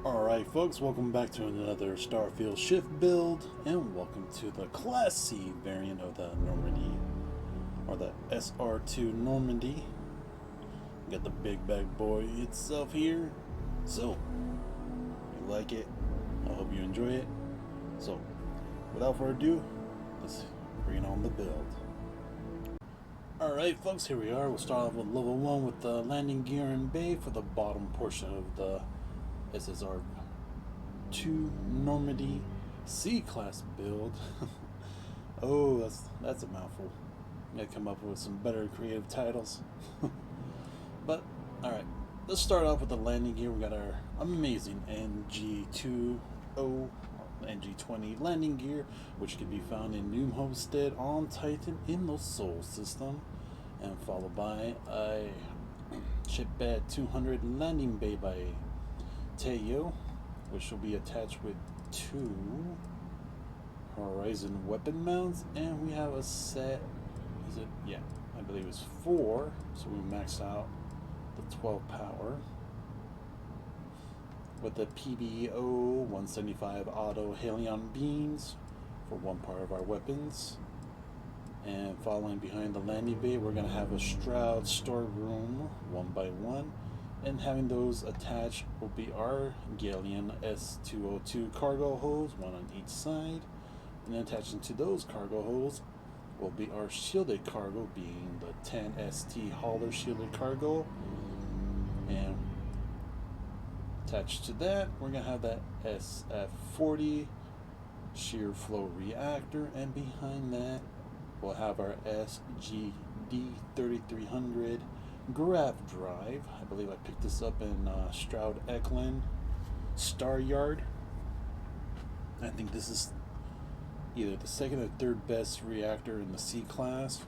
Alright folks, welcome back to another Starfield ship build, and welcome to the Class C variant of the Normandy, or the SR2 Normandy. We got the big bag boy itself here. So, you like it, I hope you enjoy it. So, without further ado, let's bring on the build. Alright folks, here we are. We'll start off with level 1 with the landing gear and bay for the bottom portion of the SR2 Normandy C-Class build. Oh, that's a mouthful. I gotta come up with some better creative titles. But, alright, let's start off with the landing gear. We got our amazing NG20 landing gear, which can be found in New Homestead on Titan in the Sol system, and followed by a shipbed 200 landing bay by Teo, which will be attached with 2 Horizon weapon mounts, and we have a set, yeah, I believe it's 4, so we maxed out the 12 power with the PB0-175 Auto Helion Beams for one part of our weapons. And following behind the landing bay, we're going to have a Stroud Storeroom 1x1, and having those attached will be our Galleon S202 cargo holes, one on each side, and then attaching to those cargo holes will be our shielded cargo, being the 10ST hauler shielded cargo. And attached to that, we're going to have that SF40 shear flow reactor, and behind that we'll have our SGD3300 Grav Drive. I believe I picked this up in Stroud Star Yard. I think this is either the second or third best reactor in the C-Class.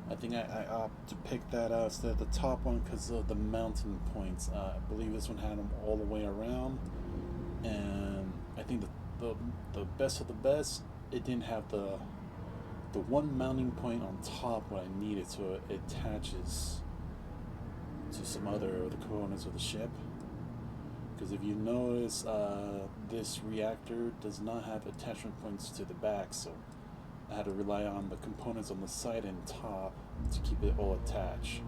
I think I opt to pick that out instead of the top one because of the mounting points. I believe this one had them all the way around, and I think the best of the best, it didn't have the one mounting point on top what I needed, so it attaches to some other of the components of the ship. Because if you notice, this reactor does not have attachment points to the back, so I had to rely on the components on the side and top to keep it all attached.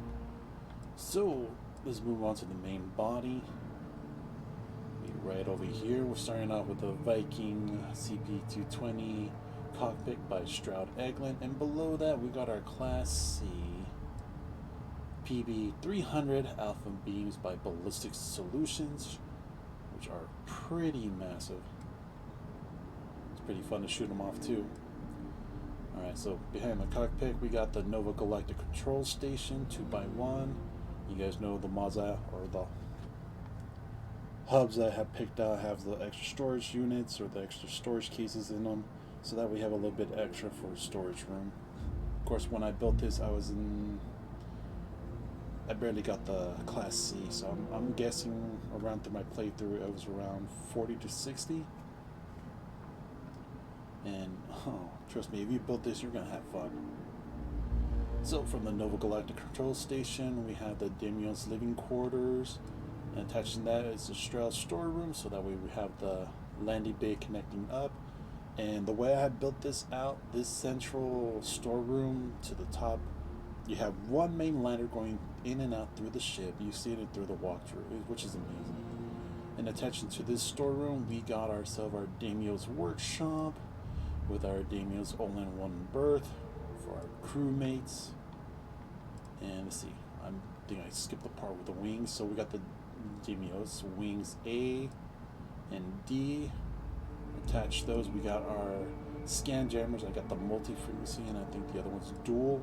So let's move on to the main body. Right over here, we're starting off with the Viking CP220 Cockpit by Stroud and below that we got our Class C PB0-175 Alpha Beams by Ballistic Solutions, which are pretty massive. It's pretty fun to shoot them off too. Alright, so behind the cockpit we got the Nova Galactic Control Station 2x1. You guys know the Mazda, or the hubs that I have picked out have the extra storage units or the extra storage cases in them, so that we have a little bit extra for storage room. Of course, when I built this, I barely got the Class C, so I'm guessing around through my playthrough it was around 40 to 60. And trust me, if you build this, you're gonna have fun. So from the Nova Galactic Control Station, we have the Deimos living quarters, and attached to that is the Stroud Storeroom, so that way we have the landing bay connecting up. And the way I had built this out, this central storeroom to the top, you have one main ladder going in and out through the ship. You see it through the walkthrough, which is amazing. And attaching to this storeroom, we got ourselves our Deimos workshop with our Deimos all-in-one berth for our crewmates. And let's see, I think I skipped the part with the wings. So we got the Deimos wings A and D. Attach those. We got our scan jammers. I got the multi-frequency, and I think the other one's dual.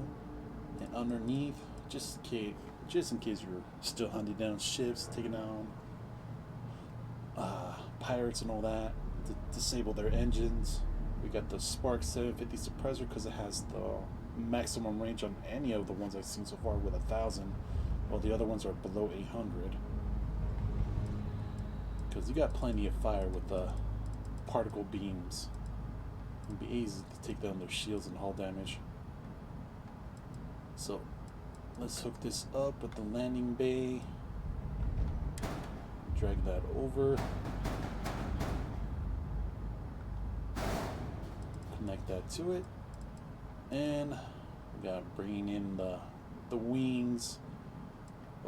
And underneath, just in case you're still hunting down ships, taking down pirates and all that, to disable their engines, we got the Spark 750 suppressor because it has the maximum range on any of the ones I've seen so far with 1,000, while the other ones are below 800. Because you got plenty of fire with the particle beams. It'd be easy to take down their shields and hull damage. So let's hook this up with the landing bay. drag that over. Connect that to it. And we got bringing in the wings.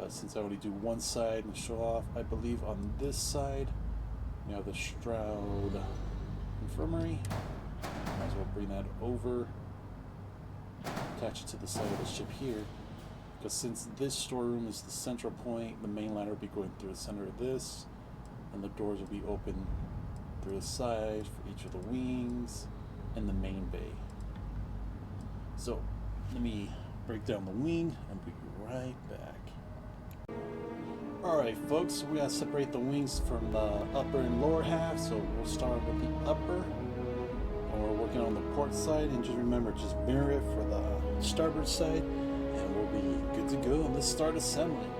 Since I only do one side and show off, I believe on this side we have the Stroud Infirmary. Might as well bring that over, attach it to the side of the ship here. Because since this storeroom is the central point, the main ladder will be going through the center of this, and the doors will be open through the side for each of the wings and the main bay. So let me break down the wing and be right back. Alright folks, we gotta separate the wings from the upper and lower half, so we'll start with the upper. And we're working on the port side, and just remember, just mirror it for the starboard side, and we'll be good to go, and let's start assembling.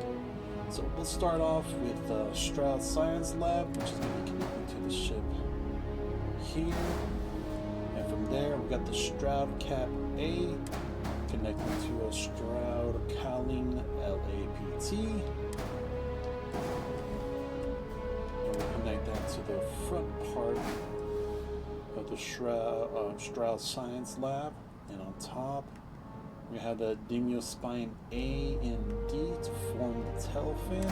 So we'll start off with the Stroud Science Lab, which is going to be connected to the ship here. And from there, we got the Stroud Cap A connected to a Stroud Cowling LAPT. Connect that to the front part of the Stroud Science Lab, and on top we have the Deimos spine A and D to form the tail fin.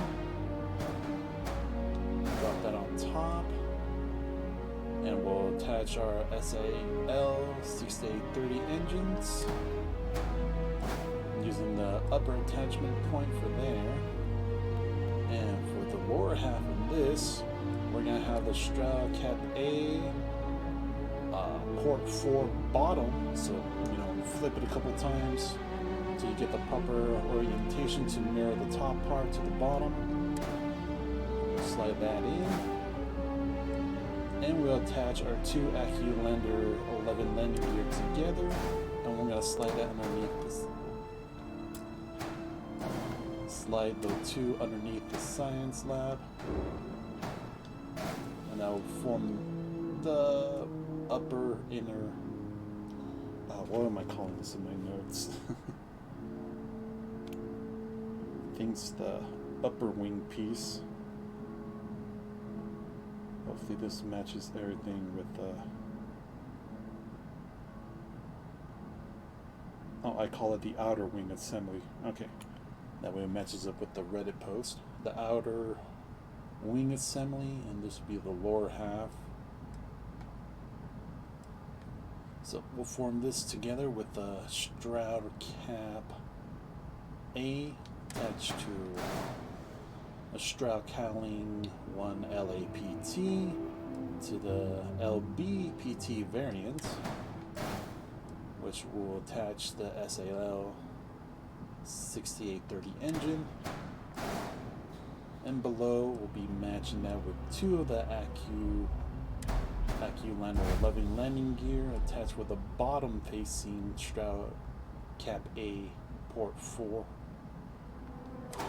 Drop that on top, and we'll attach our SAL 6830 engines using the upper attachment point for there. And for the lower half of this, we're going to have the Stroud Cap A port 4 bottom, so you know, flip it a couple times so you get the proper orientation to mirror the top part to the bottom. Slide that in, and we'll attach our two AccuLander 11 landing gear together, and we're going to slide that underneath this. Slide the two underneath the Science Lab, and that will form the upper inner, what am I calling this in my notes? I think it's the upper wing piece. Hopefully this matches everything with oh, I call it the outer wing assembly. Okay, that way it matches up with the Reddit post. The outer wing assembly, and this will be the lower half. So we'll form this together with the Stroud Cap A attached to a Stroud Cowling 1 LAPT to the LBPT variant, which will attach the SAL 6830 engine, and below we'll be matching that with two of the AccuLander 11 landing gear attached with a bottom facing Stroud Cap A port 4. I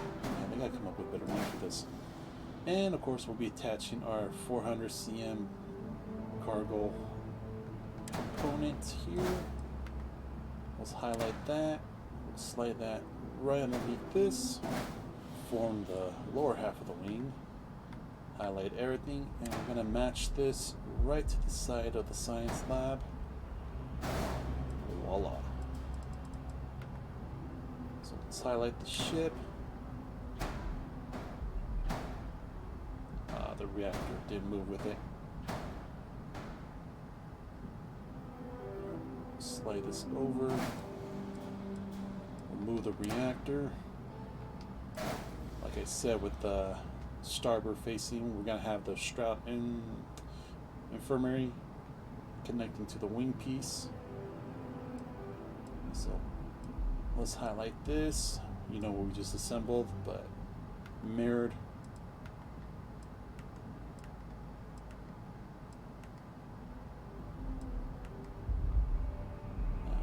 think I come up with a better name for this. And of course we'll be attaching our 400 cm cargo component here. Let's highlight that. We'll slide that right underneath this. Form the lower half of the wing. Highlight everything, and we're going to match this right to the side of the Science Lab. Voila. So let's highlight the ship. The reactor didn't move with it. Slide this over. We'll move the reactor. Like I said, with the starboard facing, we're going to have the Stroud Infirmary connecting to the wing piece. So let's highlight this. You know what we just assembled, but mirrored.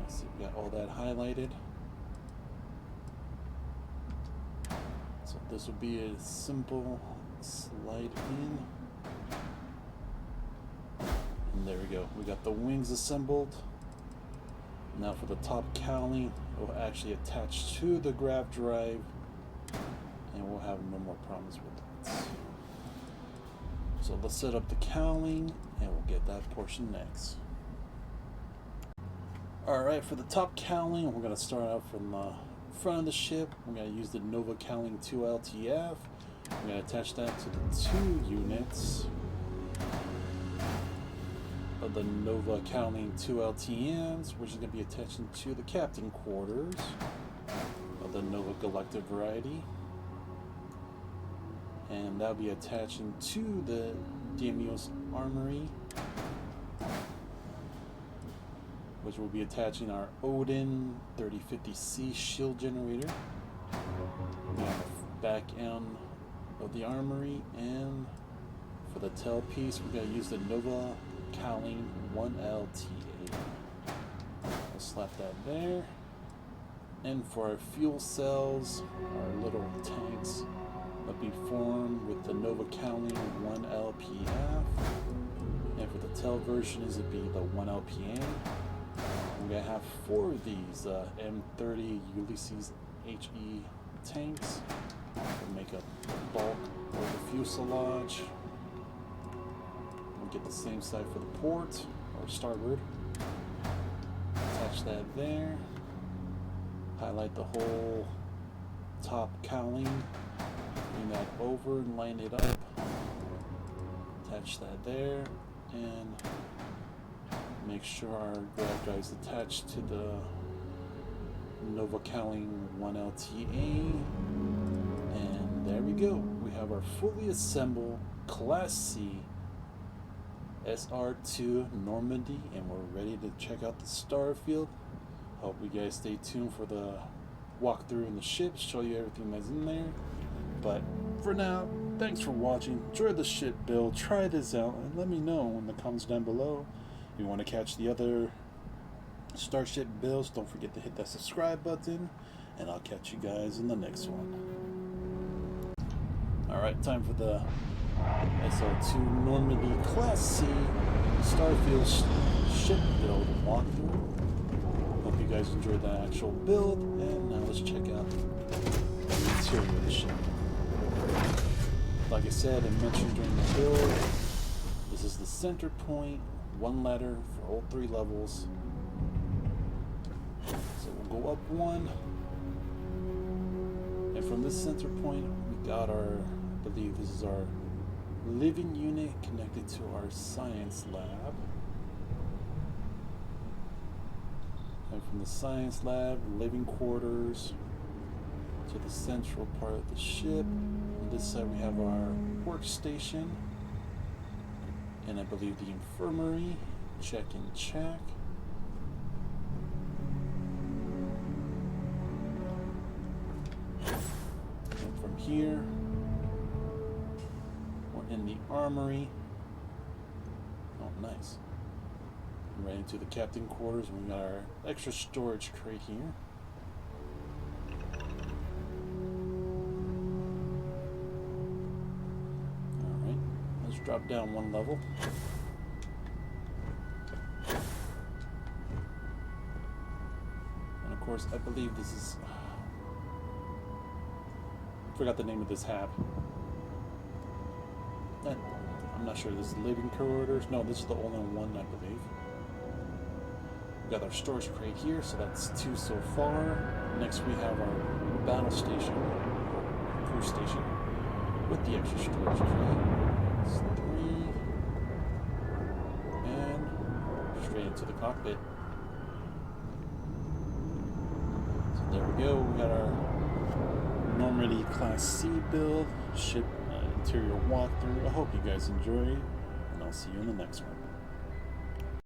So we got all that highlighted. So this will be a simple slide in. And there we go. We got the wings assembled. Now for the top cowling, it will actually attach to the Grav Drive, and we'll have no more problems with that. So let's set up the cowling and we'll get that portion next. Alright, for the top cowling, we're going to start out from the front of the ship. We're going to use the Nova Cowling 2 LTF. We're going to attach that to the 2 units of the Nova Cowling 2 LTMs, which is going to be attaching to the captain quarters of the Nova Galactic variety. And that'll be attaching to the Deimos armory, which will be attaching our Odin 3050C shield generator. We have the back end of the armory, and for the tailpiece, we're going to use the Nova Cowling 1LTA. I'll slap that there. And for our fuel cells, our little tanks will be formed with the Nova Cowling 1LPF. And for the tail version, it will be the 1LPA. We're going to have 4 of these M30 Ulysses HE tanks to make up the bulk of the fuselage. We'll get the same side for the port, or starboard. Attach that there. Highlight the whole top cowling. Bring that over and line it up. Attach that there. And make sure our Grav Drive is attached to the Nova Cowling 1LTA. And there we go. We have our fully assembled Class C SR2 Normandy, and we're ready to check out the Starfield. Hope you guys stay tuned for the walkthrough in the ship, show you everything that's in there. But for now, thanks for watching. Enjoy the ship build, try this out, and let me know in the comments down below. If you want to catch the other Starship builds, don't forget to hit that subscribe button, and I'll catch you guys in the next one. Alright, time for the SR2 Normandy Class C Starfield ship build walkthrough. Hope you guys enjoyed the actual build, and now let's check out the interior of the ship. Like I said and mentioned during the build, this is the center point, 1 ladder for all 3 levels. So we'll go up 1, and from this center point we got our, I believe this is our living unit connected to our science lab. And from the science lab, living quarters, to the central part of the ship. On this side we have our workstation, and I believe the infirmary. Check and check. And from here we're in the armory. Oh, nice. Right into the captain quarters. We got our extra storage crate here. Alright, let's drop down 1 level. And of course, I believe this is... forgot the name of this hab. I'm not sure. This is living quarters. No, this is the only one, I believe. We got our storage crate here, so that's 2 so far. Next we have our battle station, crew station, with the extra storage crate. It's 3, and straight into the cockpit. So there we go. We got our Normandy Class C build, ship interior walkthrough. I hope you guys enjoy, and I'll see you in the next one.